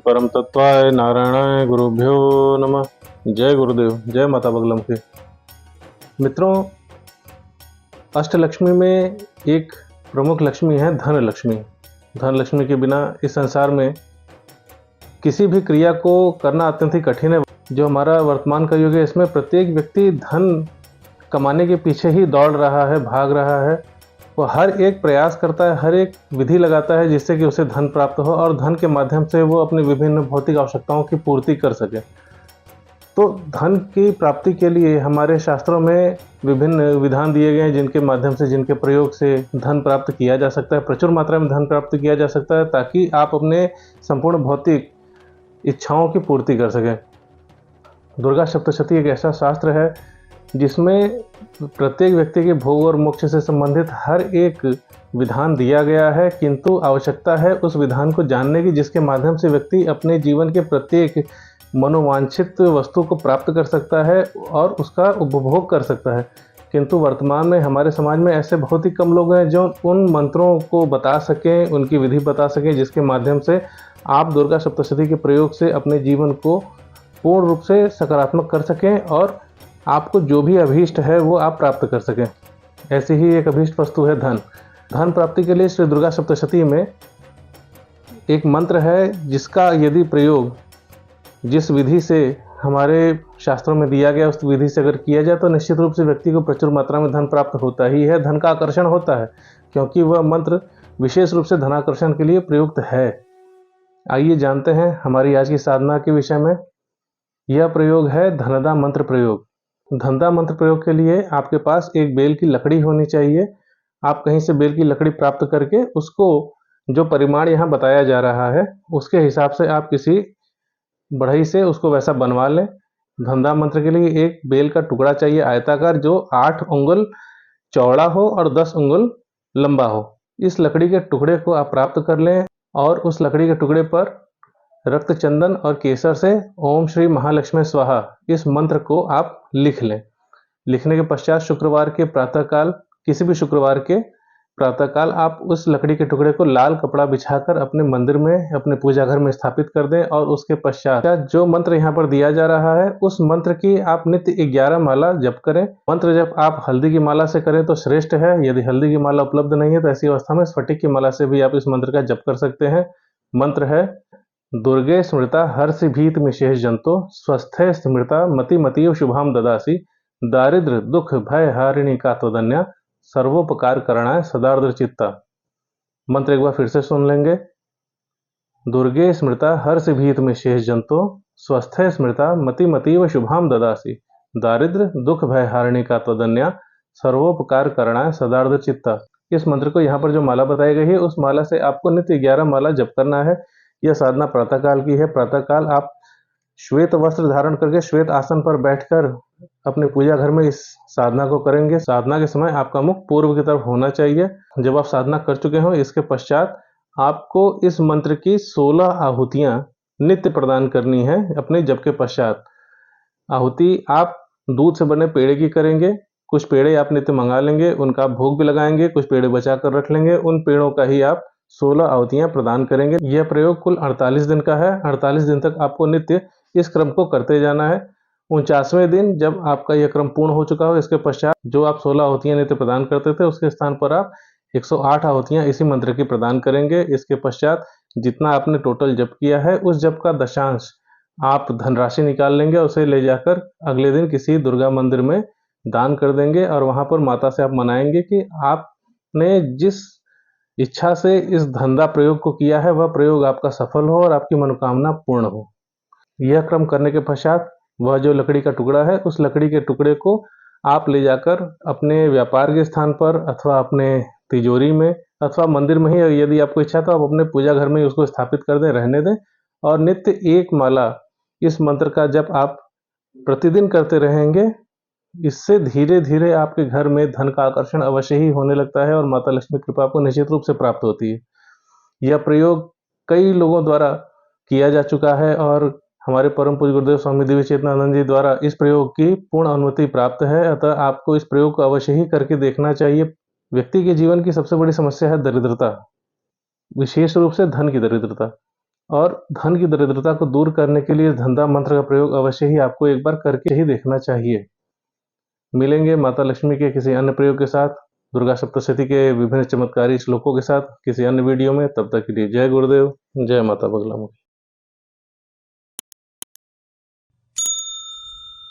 परम तत्वाय नारायणाय गुरुभ्यो नमः। जय गुरुदेव, जय माता बगलामुखी। मित्रों, अष्टलक्ष्मी में एक प्रमुख लक्ष्मी है धन लक्ष्मी। धन लक्ष्मी के बिना इस संसार में किसी भी क्रिया को करना अत्यंत ही कठिन है। जो हमारा वर्तमान का युग है, इसमें प्रत्येक व्यक्ति धन कमाने के पीछे ही दौड़ रहा है, भाग रहा है। वो हर एक प्रयास करता है, हर एक विधि लगाता है जिससे कि उसे धन प्राप्त हो और धन के माध्यम से वो अपनी विभिन्न भौतिक आवश्यकताओं की पूर्ति कर सके। तो धन की प्राप्ति के लिए हमारे शास्त्रों में विभिन्न विधान दिए गए हैं, जिनके माध्यम से, जिनके प्रयोग से धन प्राप्त किया जा सकता है, प्रचुर मात्रा में धन प्राप्त किया जा सकता है, ताकि आप अपने संपूर्ण भौतिक इच्छाओं की पूर्ति कर सकें। दुर्गा सप्तशती एक ऐसा शास्त्र है जिसमें प्रत्येक व्यक्ति के भोग और मोक्ष से संबंधित हर एक विधान दिया गया है, किंतु आवश्यकता है उस विधान को जानने की, जिसके माध्यम से व्यक्ति अपने जीवन के प्रत्येक मनोवांछित वस्तु को प्राप्त कर सकता है और उसका उपभोग कर सकता है। किंतु वर्तमान में हमारे समाज में ऐसे बहुत ही कम लोग हैं जो उन मंत्रों को बता सकें, उनकी विधि बता सकें, जिसके माध्यम से आप दुर्गा सप्तशती के प्रयोग से अपने जीवन को पूर्ण रूप से सकारात्मक कर सकें और आपको जो भी अभीष्ट है वो आप प्राप्त कर सकें। ऐसी ही एक अभीष्ट वस्तु है धन। धन प्राप्ति के लिए श्री दुर्गा सप्तशती में एक मंत्र है, जिसका यदि प्रयोग जिस विधि से हमारे शास्त्रों में दिया गया उस विधि से अगर किया जाए तो निश्चित रूप से व्यक्ति को प्रचुर मात्रा में धन प्राप्त होता ही है। धन का आकर्षण होता है, क्योंकि वह मंत्र विशेष रूप से धनाकर्षण के लिए प्रयुक्त है। आइए जानते हैं हमारी आज की साधना के विषय में। यह प्रयोग है धनदा मंत्र प्रयोग। धनदा मंत्र प्रयोग के लिए आपके पास एक बेल की लकड़ी होनी चाहिए। आप कहीं से बेल की लकड़ी प्राप्त करके उसको, जो परिमाण यहाँ बताया जा रहा है उसके हिसाब से आप किसी बढ़ई से उसको वैसा बनवा लें। धनदा मंत्र के लिए एक बेल का टुकड़ा चाहिए आयताकार, जो 8 उंगल चौड़ा हो और 10 उंगल लंबा हो। इस लकड़ी के टुकड़े को आप प्राप्त कर लें और उस लकड़ी के टुकड़े पर रक्त चंदन और केसर से ओम श्री महालक्ष्मी स्वाहा इस मंत्र को आप लिख लें। लिखने के पश्चात शुक्रवार के प्रातःकाल, किसी भी शुक्रवार के प्रातःकाल आप उस लकड़ी के टुकड़े को लाल कपड़ा बिछाकर अपने मंदिर में, अपने पूजा घर में स्थापित कर दें और उसके पश्चात जो मंत्र यहाँ पर दिया जा रहा है उस मंत्र की आप नित्य 11 माला जप करें। मंत्र जप आप हल्दी की माला से करें तो श्रेष्ठ है। यदि हल्दी की माला उपलब्ध नहीं है तो ऐसी अवस्था में स्फटिक की माला से भी आप इस मंत्र का जप कर सकते हैं। मंत्र है दुर्गे स्मृता हर्षि भीत मिशेष जंतो स्वस्थे स्मृता मति मतीव शुभाम ददासी दारिद्र दुख भय हारिणी का त्वदन्या सर्वोपकार करणाय सदार्द्र चित्ता। मंत्र एक बार फिर से सुन लेंगे। दुर्गे स्मृता हर्षि भीत मिशेष जंतो स्वस्थे स्मृता मति मतीव शुभाम ददासी दारिद्र दुख भय हारिणी का त्वदन्या सर्वोपकार करणाय सदार्द्र चित्ता। इस मंत्र को यहाँ पर जो माला बताई गई है उस माला से आपको नित्य 11 माला जप करना है। यह साधना प्रातःकाल की है। प्रातःकाल आप श्वेत वस्त्र धारण करके श्वेत आसन पर बैठकर अपने पूजा घर में इस साधना को करेंगे। साधना के समय आपका मुख पूर्व की तरफ होना चाहिए। जब आप साधना कर चुके हो, इसके पश्चात आपको इस मंत्र की 16 आहुतियां नित्य प्रदान करनी है। अपने जप के पश्चात आहुति आप दूध से बने पेड़े की करेंगे। कुछ पेड़े आप नित्य मंगा लेंगे, उनका भोग भी लगाएंगे, कुछ पेड़े बचा कर रख लेंगे। उन पेड़ों का ही आप 16 आहुतियां प्रदान करेंगे। यह प्रयोग कुल 48 दिन का है। 48 दिन तक आपको नित्य इस क्रम को करते जाना है। 49वें दिन जब आपका यह क्रम पूर्ण हो चुका हो, इसके पश्चात जो आप 16 आहुतियां नित्य प्रदान करते थे उसके स्थान पर आप 108 आहुतियां इसी मंत्र की प्रदान करेंगे। इसके पश्चात जितना आपने टोटल जप किया है उस जप का दशांश आप धनराशि निकाल लेंगे, उसे ले जाकर अगले दिन किसी दुर्गा मंदिर में दान कर देंगे और वहां पर माता से आप मनाएंगे कि आपने जिस इच्छा से इस धनदा प्रयोग को किया है वह प्रयोग आपका सफल हो और आपकी मनोकामना पूर्ण हो। यह क्रम करने के पश्चात वह जो लकड़ी का टुकड़ा है उस लकड़ी के टुकड़े को आप ले जाकर अपने व्यापार के स्थान पर अथवा अपने तिजोरी में अथवा मंदिर में ही, यदि आपको इच्छा तो आप अपने पूजा घर में ही उसको स्थापित कर दें, रहने दें और नित्य 1 माला इस मंत्र का जप आप प्रतिदिन करते रहेंगे। इससे धीरे धीरे आपके घर में धन का आकर्षण अवश्य ही होने लगता है और माता लक्ष्मी कृपा आपको निश्चित रूप से प्राप्त होती है। यह प्रयोग कई लोगों द्वारा किया जा चुका है और हमारे परम पूज्य गुरुदेव स्वामी दिव्य चेतनानंद जी द्वारा इस प्रयोग की पूर्ण अनुमति प्राप्त है। अतः आपको इस प्रयोग को अवश्य ही करके देखना चाहिए। व्यक्ति के जीवन की सबसे बड़ी समस्या है दरिद्रता, विशेष रूप से धन की दरिद्रता। और धन की दरिद्रता को दूर करने के लिए इस धंधा मंत्र का प्रयोग अवश्य ही आपको एक बार करके ही देखना चाहिए। मिलेंगे माता लक्ष्मी के किसी अन्य प्रयोग के साथ, दुर्गा सप्तशती के विभिन्न चमत्कारी श्लोकों के साथ किसी अन्य वीडियो में। तब तक के लिए जय गुरुदेव, जय माता बगलामुखी।